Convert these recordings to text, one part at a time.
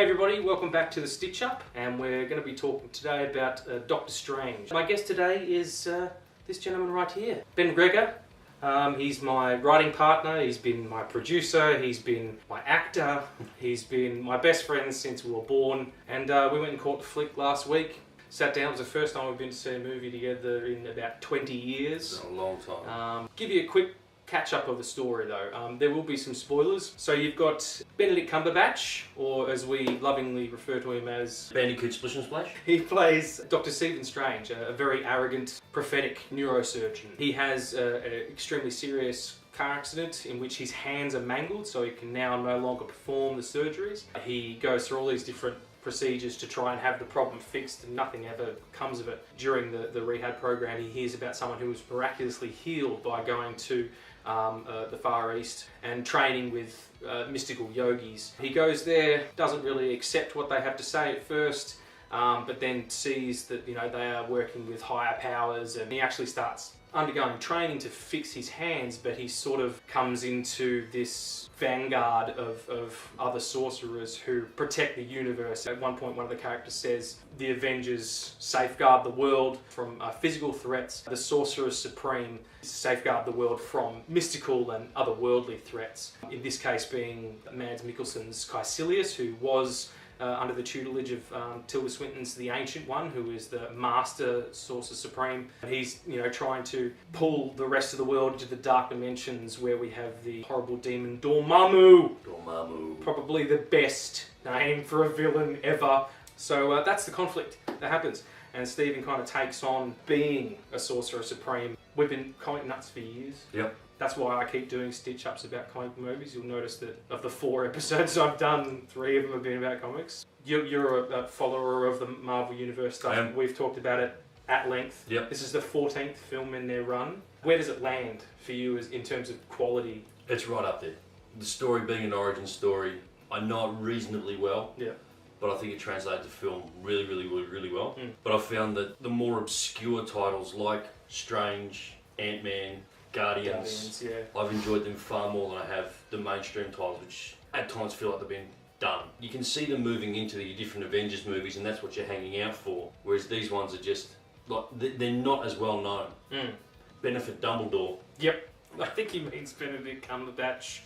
everybody, welcome back to the Stitch Up, and we're going to be talking today about Doctor Strange. My guest today is this gentleman right here, Ben Greger. He's my writing partner, he's been my producer, he's been my actor, he's been my best friend since we were born, and we went and caught the flick last week. Sat down, it was the first time we've been to see a movie together in about 20 years. It's been a long time. Give you a quick catch-up of the story though. There will be some spoilers. So you've got Benedict Cumberbatch, or as we lovingly refer to him as... Bandicoot Splish and Splash? He plays Dr. Stephen Strange, a very arrogant, prophetic neurosurgeon. He has an extremely serious car accident in which his hands are mangled, so he can now no longer perform the surgeries. He goes through all these different procedures to try and have the problem fixed, and nothing ever comes of it. During the rehab program, he hears about someone who was miraculously healed by going to the Far East and training with mystical yogis. He goes there, doesn't really accept what they have to say at first, but then sees that they are working with higher powers, and he actually starts undergoing training to fix his hands, but he sort of comes into this vanguard of other sorcerers who protect the universe. At one point, one of the characters says, the Avengers safeguard the world from physical threats. The Sorcerers Supreme safeguard the world from mystical and otherworldly threats. In this case being Mads Mikkelsen's Caecilius, who was under the tutelage of Tilda Swinton's The Ancient One, who is the Master Sorcerer Supreme. He's, trying to pull the rest of the world into the dark dimensions where we have the horrible demon Dormammu. Dormammu. Probably the best name for a villain ever. So that's the conflict that happens. And Stephen kind of takes on being a Sorcerer Supreme. We've been comic nuts for years. Yep. That's why I keep doing stitch-ups about comic movies. You'll notice that of the 4 episodes I've done, 3 of them have been about comics. You're a follower of the Marvel Universe stuff. We've talked about it at length. Yep. This is the 14th film in their run. Where does it land for you in terms of quality? It's right up there. The story being an origin story, I know it reasonably well. Yeah. But I think it translated to film really well. But I found that the more obscure titles like Strange, Ant-Man, Guardians, yeah. I've enjoyed them far more than I have the mainstream titles, which at times feel like they've been done. You can see them moving into the different Avengers movies, and that's what you're hanging out for. Whereas these ones are just like they're not as well known. Benefit Dumbledore. Yep, I think he means Benedict Cumberbatch,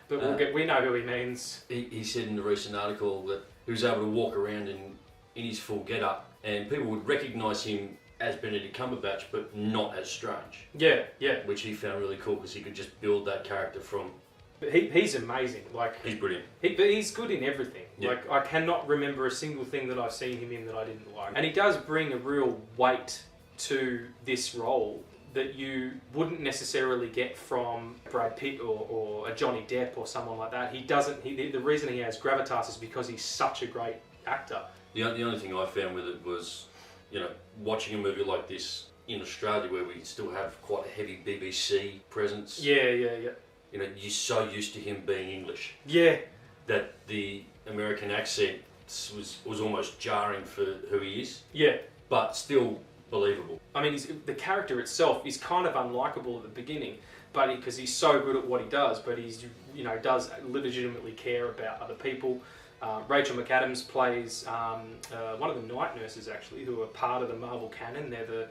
but we know who he means. He said in the recent article that he was able to walk around in his full get-up, and people would recognise him as Benedict Cumberbatch, but not as Strange. Yeah. Which he found really cool because he could just build that character from... But he's amazing. He's brilliant. But he's good in everything. Yeah. I cannot remember a single thing that I've seen him in that I didn't like. And he does bring a real weight to this role that you wouldn't necessarily get from Brad Pitt or a Johnny Depp or someone like that. The reason he has gravitas is because he's such a great actor. The only thing I found with it was, watching a movie like this in Australia where we still have quite a heavy BBC presence. Yeah. You're so used to him being English. Yeah. That the American accent was almost jarring for who he is. Yeah. But still believable. I mean, the character itself is kind of unlikable at the beginning, but because he's so good at what he does, but he's does legitimately care about other people. Rachel McAdams plays one of the night nurses actually, who are part of the Marvel canon. They're the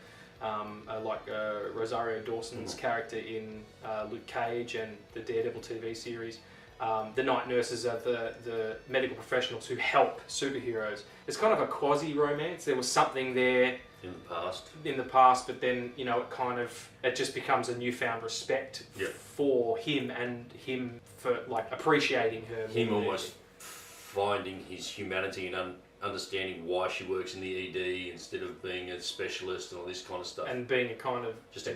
Rosario Dawson's character in Luke Cage and the Daredevil TV series. The night nurses are the medical professionals who help superheroes. It's kind of a quasi-romance. There was something there in the past, but then it just becomes a newfound respect for him and him for appreciating her. Him almost finding his humanity and understanding why she works in the ED instead of being a specialist and all this kind of stuff. And being a kind of just a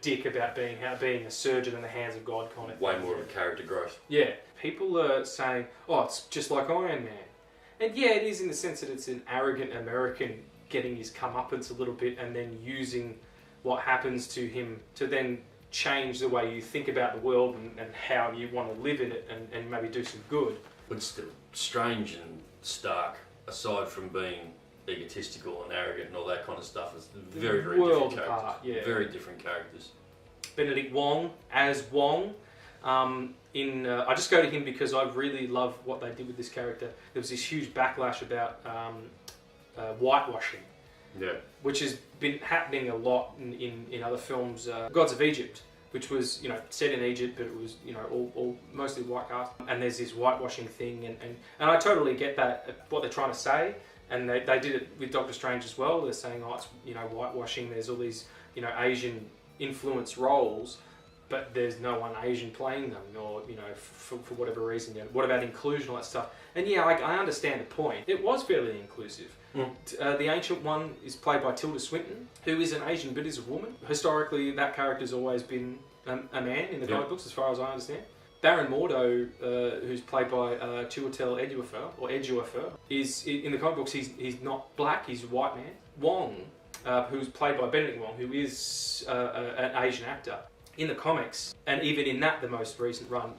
dick about being a surgeon in the hands of God kind of thing. Way more of a character growth. Yeah. People are saying, oh, it's just like Iron Man. And yeah, it is in the sense that it's an arrogant American getting his comeuppance a little bit and then using what happens to him to then change the way you think about the world and how you want to live in it and maybe do some good. But still, Strange and Stark, aside from being egotistical and arrogant and all that kind of stuff, is very different characters. Apart, yeah. Very different characters. Benedict Wong as Wong. I just go to him because I really love what they did with this character. There was this huge backlash about whitewashing, which has been happening a lot in other films. Gods of Egypt, which was set in Egypt, but it was all mostly white cast. And there's this whitewashing thing, and I totally get that what they're trying to say. And they did it with Doctor Strange as well. They're saying, oh, it's whitewashing. There's all these Asian influence roles, but there's no one Asian playing them, or for whatever reason. What about inclusion, all that stuff? And yeah, I understand the point. It was fairly inclusive. The Ancient One is played by Tilda Swinton, who is an Asian but is a woman. Historically, that character's always been a man in the comic books, as far as I understand. Baron Mordo, who's played by Chiwetel Ejiofor, is in the comic books. He's not black. He's a white man. Wong, who's played by Benedict Wong, who is an Asian actor. In the comics, and even in that, the most recent run,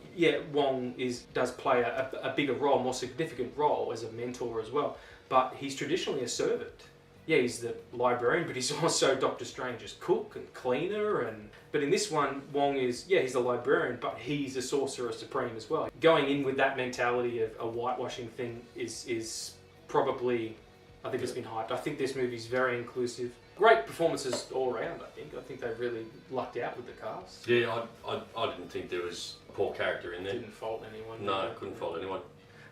Wong does play a bigger role, more significant role as a mentor as well. But he's traditionally a servant. Yeah, he's the librarian, but he's also Doctor Strange's cook and cleaner. But in this one, Wong is, he's the librarian, but he's a sorcerer supreme as well. Going in with that mentality of a whitewashing thing is probably, I think it's been hyped. I think this movie's very inclusive. Great performances all around, I think they really lucked out with the cast. Yeah, I didn't think there was a poor character in there. Didn't fault anyone. No, couldn't fault anyone.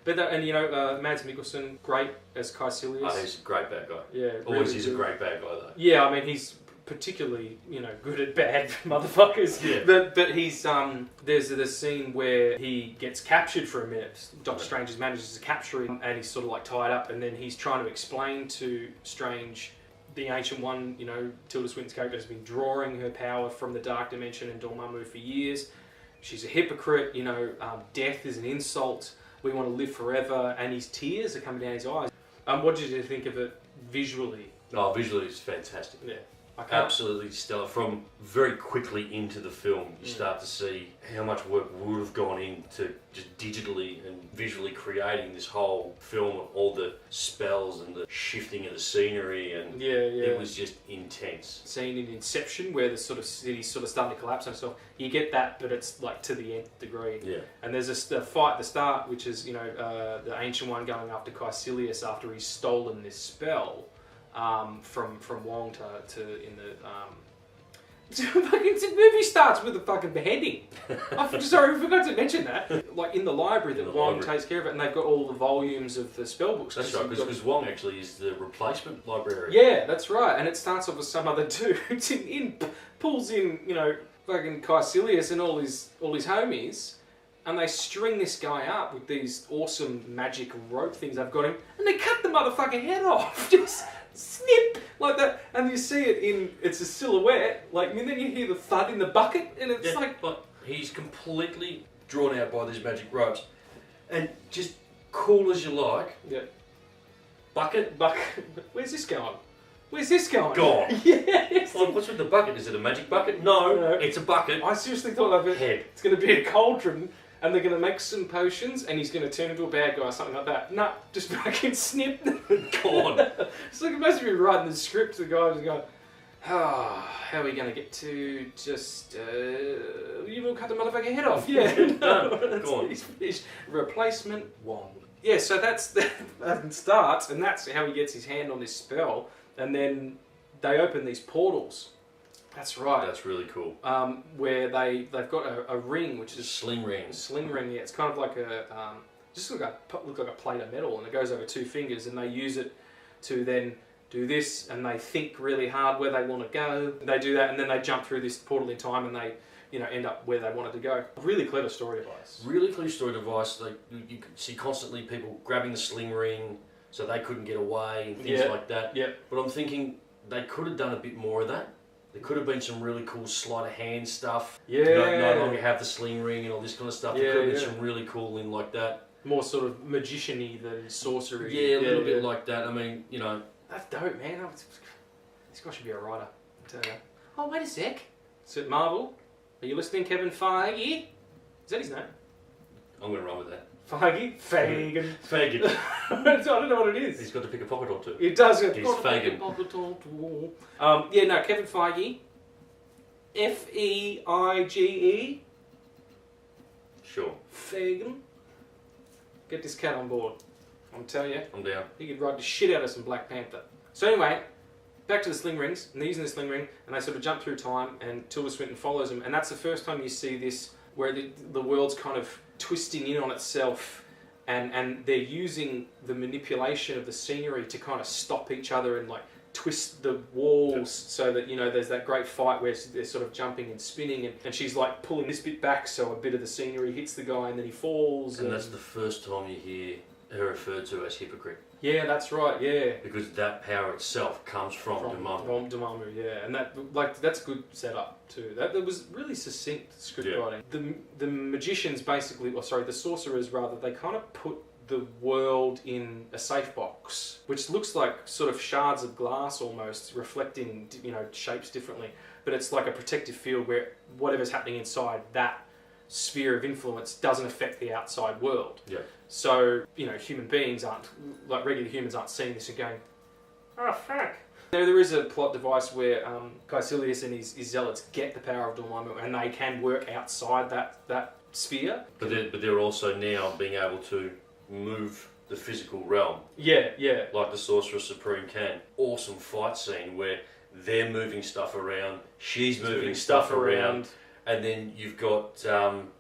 But Mads Mikkelsen, great as Caecilius. Oh, he's a great bad guy. Yeah, always is a great bad guy though. Yeah, I mean he's particularly good at bad motherfuckers. Yeah. But he's there's the scene where he gets captured for a minute. Doctor Strange manages to capture him, and he's sort of like tied up, and then he's trying to explain to Strange. The Ancient One, Tilda Swinton's character has been drawing her power from the Dark Dimension and Dormammu for years. She's a hypocrite, death is an insult. We want to live forever, and his tears are coming down his eyes. What did you think of it visually? Oh, visually it's fantastic. Yeah. Absolutely stellar. From very quickly into the film, you start to see how much work would have gone into just digitally and visually creating this whole film of all the spells and the shifting of the scenery, and it was just intense. Scene in Inception where the sort of city's sort of starting to collapse and stuff. You get that, but it's like to the nth degree. Yeah. And there's a fight at the start, which is the Ancient One going after Caecilius after he's stolen this spell. From Wong to in the the movie starts with a fucking beheading. Sorry, I forgot to mention that. Like in the library that Wong takes care of it, and they've got all the volumes of the spell books. That's right, because Wong actually is the replacement librarian. Yeah, that's right, and it starts off with some other dude pulls in fucking Caecilius and all his homies. And they string this guy up with these awesome magic rope things they've got him, and they cut the motherfucking head off. Just snip like that, and you see it it's a silhouette. And then you hear the thud in the bucket, and it's but he's completely drawn out by these magic ropes, and just cool as you like. Yeah. Bucket. Where's this going? Where's this going? Gone. Yes. What's with the bucket? Is it a magic bucket? No, it's a bucket. I seriously thought of it. Head. It's going to be a cauldron. And they're going to make some potions, and he's going to turn into a bad guy or something like that. Nah, just fucking snip. Gone. It's like imagine me writing the script, the guy just going, how are we going to get to just, you will cut the motherfucking head off. Yeah, done. Gone. He's replacement Wong. Yeah, so that starts, and that's how he gets his hand on this spell. And then they open these portals. That's right. That's really cool. Where they've got a ring, which is sling ring. Sling ring. Yeah, it's kind of like just look like a plate of metal, and it goes over 2 fingers, and they use it to then do this, and they think really hard where they want to go. They do that, and then they jump through this portal in time, and they end up where they wanted to go. Really clever story device. Really clever story device. You could see constantly people grabbing the sling ring so they couldn't get away and things like that. Yeah. But I'm thinking they could have done a bit more of that. There could have been some really cool sleight of hand stuff. Yeah. No longer have the sling ring and all this kind of stuff. There could have been some really cool in like that. More sort of magician-y than sorcery. Yeah, a little bit like that. I mean, That's dope, man. This guy should be a writer. I tell you. Oh, wait a sec. Is it Marvel? Are you listening, Kevin Feige? Is that his name? I'm going to run with that. Feige? Fagan. Fagan. I don't know what it is. He's got to pick a pocket or two. It does. He's Fagan. Kevin Feige. Feige. Sure. Fagin, get this cat on board. I'm telling you. I'm down. He could ride the shit out of some Black Panther. So anyway, back to the sling rings, and they're using the sling ring, and they sort of jump through time, and Tilda Swinton follows them, and that's the first time you see this, where the world's kind of twisting in on itself, and they're using the manipulation of the scenery to kind of stop each other and like twist the walls so that, you know, there's that great fight where they're sort of jumping and spinning, and she's like pulling this bit back so a bit of the scenery hits the guy and then he falls. And that's the first time you hear her referred to as hypocrite. Yeah, that's right, yeah. Because that power itself comes from Dormammu. From Dormammu, yeah. And that's a good setup too. That was really succinct script writing. The magicians basically, the sorcerers rather, they kind of put the world in a safe box, which looks like sort of shards of glass almost, reflecting, you know, shapes differently. But it's like a protective field where whatever's happening inside that sphere of influence doesn't affect the outside world. Yeah. So, you know, human beings like regular humans aren't seeing this and going, oh fuck. There is a plot device where Caecilius and his zealots get the power of Dormammu and they can work outside that sphere. But they're also now being able to move the physical realm. Yeah, yeah. Like the Sorcerer Supreme can. Awesome fight scene where they're moving stuff around, she's moving stuff around. And then you've got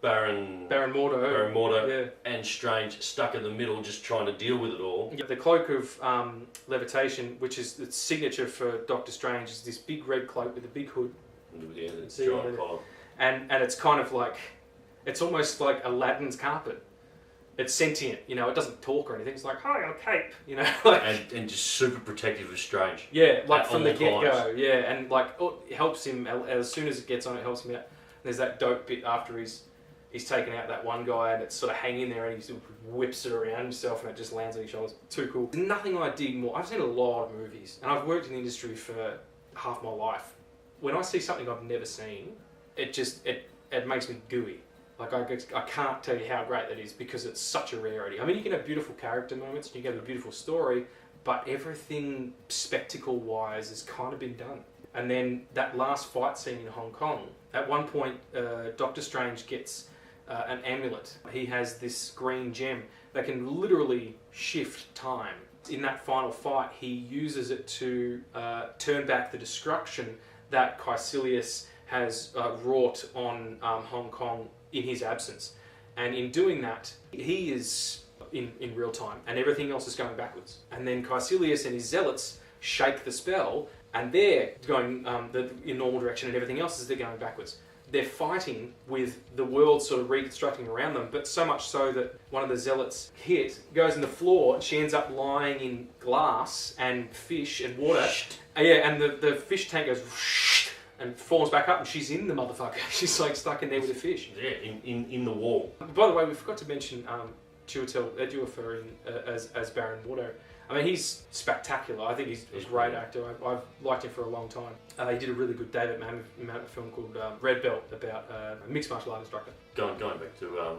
Baron Mordo and Strange stuck in the middle just trying to deal with it all. Yeah, the cloak of levitation, which is the signature for Doctor Strange, is this big red cloak with a big hood. Yeah, it's giant collar. And it's kind of like, it's almost like Aladdin's carpet. It's sentient, you know, it doesn't talk or anything. It's like, hi, I'm Cape, you know. Like, and just super protective of Strange. Yeah, like from the get-go, yeah. And like, it helps him, as soon as it gets on, it helps him out. There's that dope bit after he's taken out that one guy and it's sort of hanging there and he sort of whips it around himself and it just lands on his shoulders. Too cool. There's nothing I dig more. I've seen a lot of movies and I've worked in the industry for half my life. When I see something I've never seen, it makes me gooey. Like I can't tell you how great that is because it's such a rarity. I mean, you can have beautiful character moments and you can have a beautiful story, but everything spectacle-wise has kind of been done. And then that last fight scene in Hong Kong, at one point, Doctor Strange gets an amulet. He has this green gem that can literally shift time. In that final fight, he uses it to turn back the destruction that Caecilius has wrought on Hong Kong in his absence. And in doing that, he is in real time, and everything else is going backwards. And then Caecilius and his zealots shake the spell, and they're going in normal direction, and everything else is they're going backwards. They're fighting with the world sort of reconstructing around them, but so much so that one of the zealots goes in the floor, and she ends up lying in glass and fish and water. And the fish tank goes and falls back up, and she's in the motherfucker. She's like stuck in there with a fish. Yeah, in the wall. By the way, we forgot to mention Chiwetel Ejiofor as Baron Mordo. I mean, he's spectacular. I think he's a great actor. I've liked him for a long time. He did a really good David Mamet film called Red Belt about a mixed martial art instructor. Going back to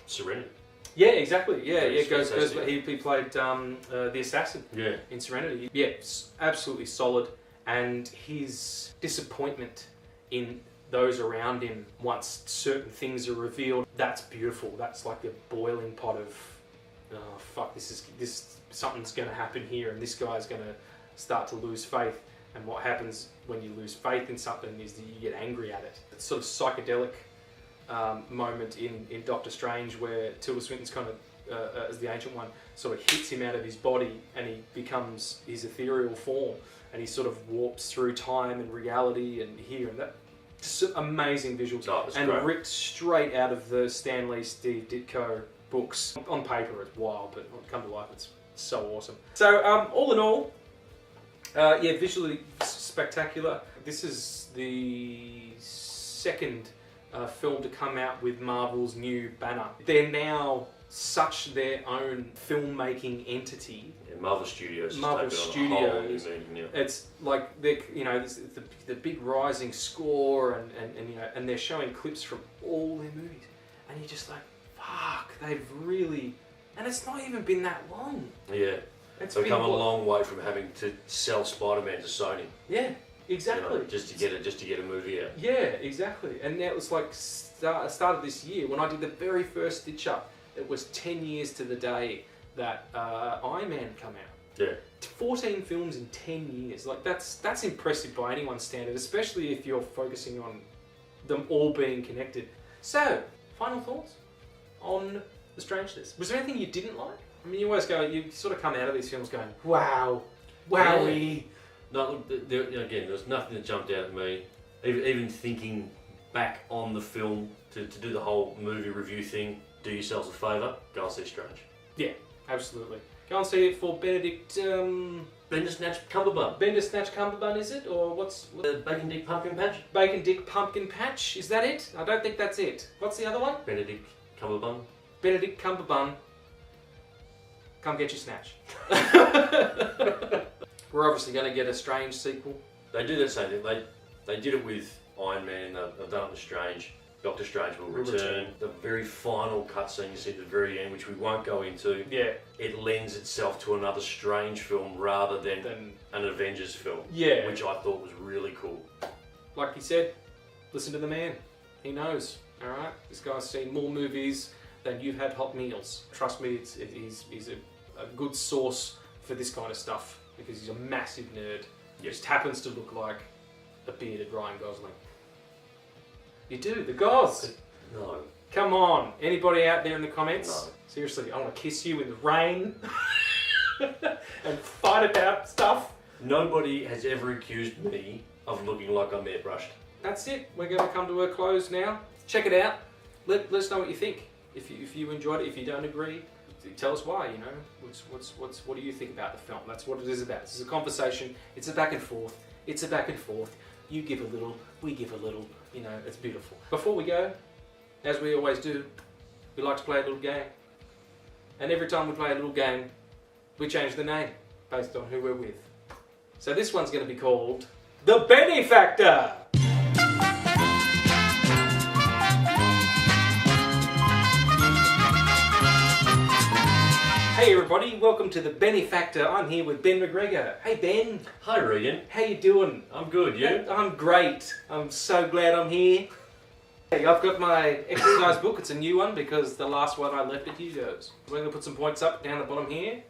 Serenity. Yeah, exactly. Yeah, he played the assassin in Serenity. Yeah, absolutely solid. And his disappointment in those around him once certain things are revealed, that's beautiful. That's like a boiling pot of, oh fuck, this something's going to happen here, and this guy's going to start to lose faith. And what happens when you lose faith in something is that you get angry at it. It's sort of psychedelic moment in Doctor Strange where Tilda Swinton's kind of, as the Ancient One, sort of hits him out of his body and he becomes his ethereal form, and he sort of warps through time and reality and here and that. Just amazing visuals. And great. Ripped straight out of the Stan Lee, Steve Ditko books. On paper it's wild, but come to life it's so awesome. So all in all, visually spectacular. This is the second film to come out with Marvel's new banner. They're now such their own filmmaking entity. Yeah, Marvel Studios. It's like the big rising score and they're showing clips from all their movies, and you're just like, fuck, they've really, and it's not even been that long. Yeah. They've come a long way from having to sell Spider-Man to Sony. Yeah. Exactly. You know, just to get a movie out. Yeah, exactly. And now it was like start of this year when I did the very first stitch up. It was 10 years to the day that Iron Man come out. Yeah. 14 films in 10 years. Like that's impressive by anyone's standard, especially if you're focusing on them all being connected. So, final thoughts on The Strangeness. Was there anything you didn't like? I mean, you sort of come out of these films going, wow, wowie. Yeah. No, look, again, there was nothing that jumped out at me. Even thinking back on the film to do the whole movie review thing, do yourselves a favour, go and see Strange. Yeah, absolutely. Go and see it for Benedict... Bandersnatch Cumberbund. Bandersnatch Cumberbund, is it? Or what's... Bacon Dick Pumpkin Patch? Bacon Dick Pumpkin Patch, is that it? I don't think that's it. What's the other one? Benedict Cumberbund. Benedict Cumberbund. Come get your snatch. We're obviously going to get a Strange sequel. They do that same thing. They did it with Iron Man. They've done it with Strange. Doctor Strange will return. The very final cutscene you see at the very end, which we won't go into. Yeah. It lends itself to another Strange film rather than an Avengers film. Yeah. Which I thought was really cool. Like he said, listen to the man. He knows. All right. This guy's seen more movies than you've had hot meals. Trust me, he's a good source for this kind of stuff because he's a massive nerd. He just happens to look like a bearded Ryan Gosling. You do, the Goz. No. Come on. Anybody out there in the comments? No. Seriously, I want to kiss you in the rain and fight about stuff. Nobody has ever accused me of looking like I'm airbrushed. That's it. We're going to come to a close now. Check it out. Let us know what you think. If you enjoyed it, if you don't agree, tell us why. You know, what do you think about the film? That's what it is about. This is a conversation. It's a back and forth. You give a little, we give a little. You know, it's beautiful. Before we go, as we always do, we like to play a little game. And every time we play a little game, we change the name based on who we're with. So this one's going to be called The Benny Factor. Hey everybody, welcome to The Benny Factor. I'm here with Ben McGregor. Hey Ben. Hi Regan. How you doing? I'm good, you? I'm great. I'm so glad I'm here. Hey, I've got my exercise book. It's a new one because the last one I left at Hugo's. We're going to put some points up down the bottom here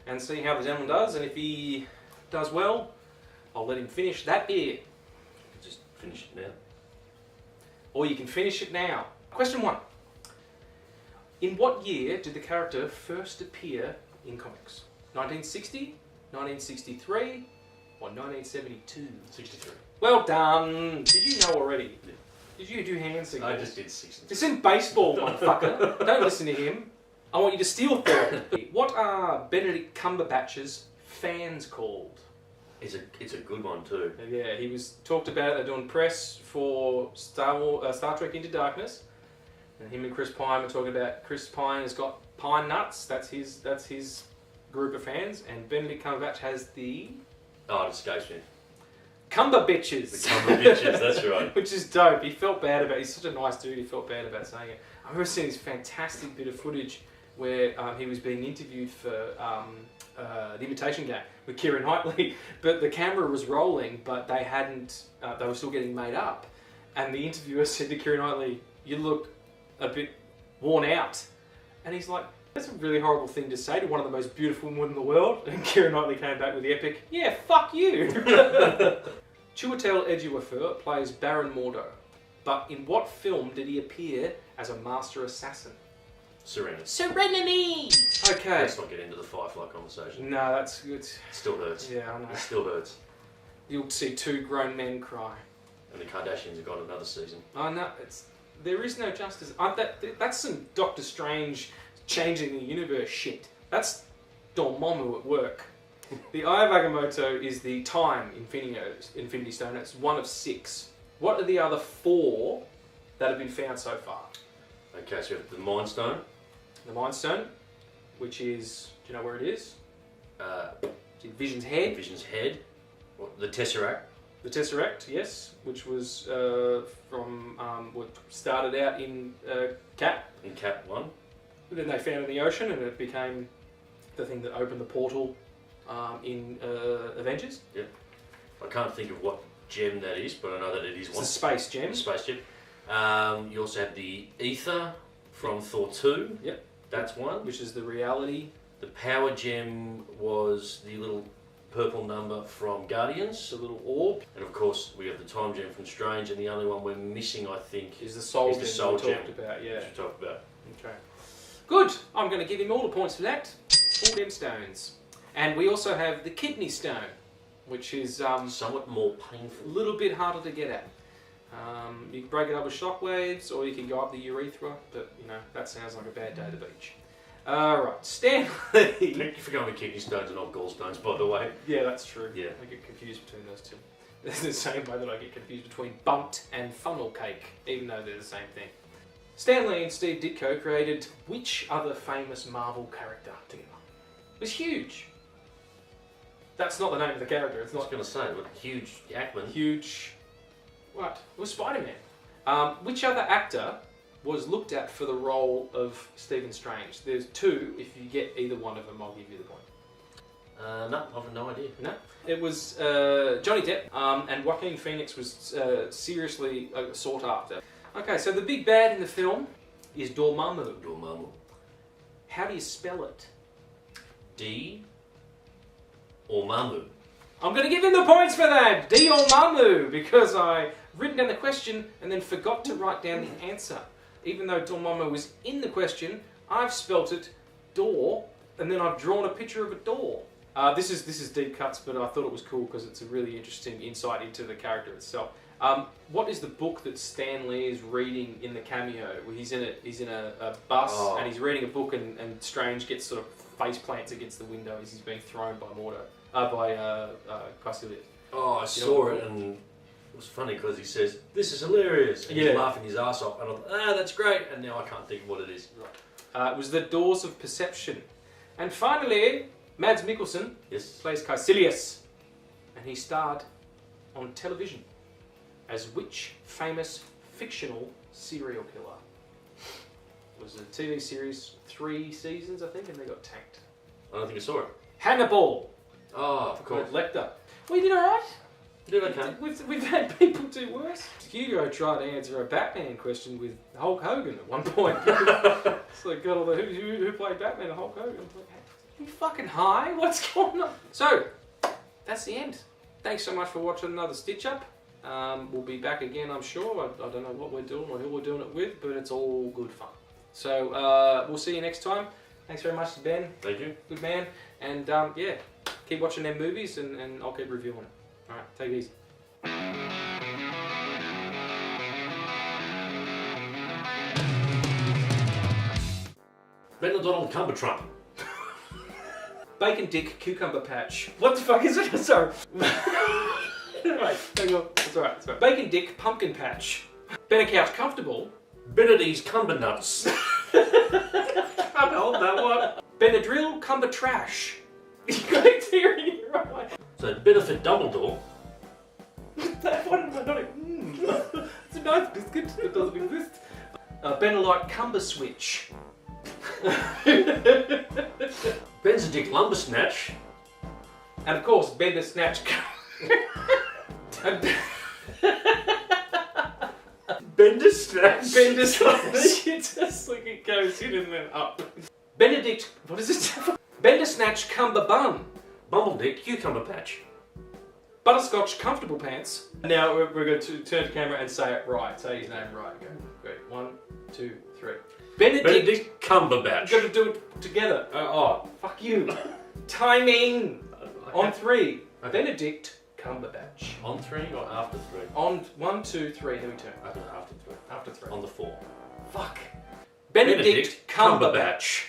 and see how the gentleman does. And if he does well, I'll let him finish that beer. Just finish it now. Or you can finish it now. Question 1. In what year did the character first appear in comics? 1960, 1963, or 1972? 63. Well done. Did you know already? Yeah. Did you do hand signals? I just did 63. It's in baseball, motherfucker. Don't listen to him. I want you to steal third. What are Benedict Cumberbatch's fans called? It's a good one too. Yeah, he was talked about. They're doing press for Star Trek Into Darkness. And him and Chris Pine were talking about Chris Pine has got pine nuts. That's his group of fans. And Benedict Cumberbatch has the... Oh, it escapes me. Cumber Bitches. The Cumber Bitches, that's right. Which is dope. He felt bad about it. He's such a nice dude. He felt bad about saying it. I remember seeing this fantastic bit of footage where he was being interviewed for The Imitation Game with Keira Knightley. But the camera was rolling, but they hadn't... they were still getting made up. And the interviewer said to Keira Knightley, "You look a bit worn out." And he's like, "That's a really horrible thing to say to one of the most beautiful women in the world." And Keira Knightley came back with the epic, "Yeah, fuck you." Chiwetel Ejiofor plays Baron Mordo, but in what film did he appear as a master assassin? Serenity. Okay. Let's not get into the Firefly conversation. No, that's good. It still hurts. Yeah, I know. It still hurts. You'll see 2 grown men cry. And the Kardashians have got another season. Oh no, there is no justice. That's some Doctor Strange changing the universe shit. That's Dormammu at work. The Eye of Agamotto is the time Infinity Stone. It's 1 of 6. What are the other 4 that have been found so far? Okay, so we have the Mind Stone. The Mind Stone, which is... Do you know where it is? It's in Vision's head. Vision's head. The Tesseract. The Tesseract, yes, which was from what started out in Cap. In Cap 1. Then they found it in the ocean, and it became the thing that opened the portal in Avengers. Yep. I can't think of what gem that is, but I know that it is It's one. a space gem. Space gem. You also have the ether from Thor 2. Yep. That's one. Which is the reality. The power gem was the little purple number from Guardians. It's a little orb. And of course, we have the time gem from Strange, and the only one we're missing, I think, Is the soul is gem the soul we gem. talked about, yeah. which we talked about. Okay. Good. I'm going to give him all the points for that. All them stones. And we also have the kidney stone, which is Somewhat more a painful. little bit harder to get at. You can break it up with shockwaves, or you can go up the urethra, but you know, that sounds like a bad day at the beach. Alright, Stanley. Thank you for going with kidney stones and not gallstones, by the way. Yeah, that's true. Yeah. I get confused between those two. It's the same way that I get confused between bunt and funnel cake, even though they're the same thing. Stan Lee and Steve Ditko created which other famous Marvel character together? It was huge. That's not the name of the character. It's I was not going to say, what huge Ackman. huge. What? It was Spider-Man. Which other actor was looked at for the role of Stephen Strange? There's two. If you get either one of them, I'll give you the point. No, I've no idea. No, it was Johnny Depp, and Joaquin Phoenix was seriously sought after. Okay, so the big bad in the film is Dormammu. Dormammu. How do you spell it? D or Mamu. I'm going to give him the points for that! Dormammu, because I written down the question and then forgot to write down the answer. Even though Dormammu was in the question, I've spelt it door, and then I've drawn a picture of a door. This is deep cuts, but I thought it was cool because it's a really interesting insight into the character itself. What is the book that Stan Lee is reading in the cameo? He's in a bus and he's reading a book, and Strange gets sort of face plants against the window as he's being thrown by Caecilius. Oh, I saw it, and it was funny because he says, "This is hilarious," and he's laughing his ass off, and I thought, that's great, and now I can't think of what it is. It was the Doors of Perception. And finally, Mads Mikkelsen plays Caecilius, and he starred on television as which famous fictional serial killer? It was a TV series, 3 seasons, I think, and they got tanked. I don't think I saw it. Hannibal! Oh, of course. Lecter. We did alright. Did okay. We've had people do worse. Hugo tried to answer a Batman question with Hulk Hogan at one point. So got all the who played Batman and Hulk Hogan. I was like, are you fucking high? What's going on? So, that's the end. Thanks so much for watching another Stitch Up. We'll be back again, I'm sure. I don't know what we're doing or who we're doing it with, but it's all good fun. So, we'll see you next time. Thanks very much to Ben. Thank you. Good man. And yeah, keep watching them movies and I'll keep reviewing it. Alright, take it easy. Ben the Donald Cumbertrump. Bacon Dick Cucumber Patch. What the fuck is it? Sorry. Right, hang on. It's alright, it's alright. Bacon Dick Pumpkin Patch. Better Couch Comfortable. Benedict's Cumber Nuts. Can't hold that one. Benadryl Cumber Trash. You got a tear in your eye. So Benefit Dumbledore. That one, I don't know. It's a nice biscuit that doesn't exist. Benelite Cumber Switch. Benedict Lumbersnatch. And of course, Bender Snatch. Bender Snatch. Bender Snatch. It's just like it goes in and then up. Benedict, what is it? Bender Snatch Cumber Bun. Bumbledick Cucumber Patch. Butterscotch Comfortable Pants. Now we're going to turn to camera and say it right. Say his name right. Okay, great. 1, 2, 3. Benedict Cumberbatch. We're going to do it together. Fuck you. Timing. Okay. On 3. Okay. Benedict Cumberbatch. On 3 or after 3? On 1, 2, 3. Then we turn. After 3. After 3. On the 4. Fuck. Benedict Cumberbatch.